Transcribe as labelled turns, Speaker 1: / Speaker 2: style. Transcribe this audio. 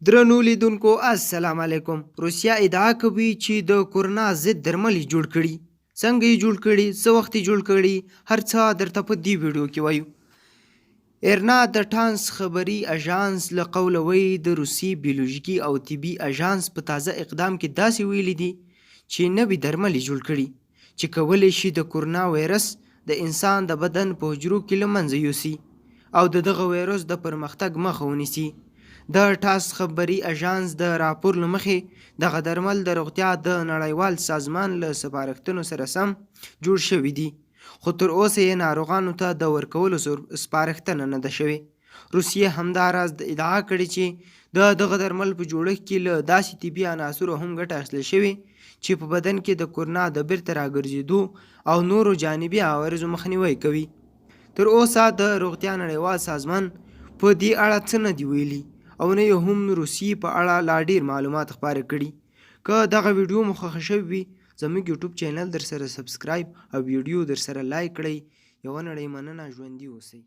Speaker 1: درنو لیدونکو السلام علیکم. روسیا ادعا کوي چې د کورونا ضد درمل یې جوړ کړي. څنګه یې جوړ کړي، څه وخت یې جوړ کړي، هر څه درته په دې ویډیو کې وایو. ایرنا د ټانس خبري اژانس له قوله وایي د روسي بیولوژیکي او طبي اژانس په تازه اقدام کې داسې ویلي دي چې نوي درمل یې جوړ کړي چې کولی شي د کورونا وایرس د انسان د بدن په حجرو کې له منځه یوسي او د دغه وایرس د پرمختګ مخه ونیسي. د ټاس خبري اژانس د راپور له مخې دغه درمل د روغتیا د نړیوال سازمان له سپارښتنو سره سم جوړ شوي دي، خو تر اوسه یې ناروغانو ته د ورکولو سپارښتنه نه ده شوې. روسیې همداراز ادعا کړې چې د دغه درمل په جوړښت کې له داسې طبي عناصرو هم ګټه اخیستل شوې چې په بدن کې د کورونا د بیرته راګرځېدو او نورو جانبي عوارضو مخنیوی کوي. تر اوسه د روغتیا نړیوال سازمان په دې اړه څه نه دي ویلي او نه یې هم روسیې په اړه لا ډیر معلومات خپاره کړي. که دغه ویډیو مو خوښه شوې وي زموږ یوټیوب چینل در سره سبسکرایب او ویډیو در سره لایک کړئ. یوه نړۍ مننه، ژوندي اوسئ.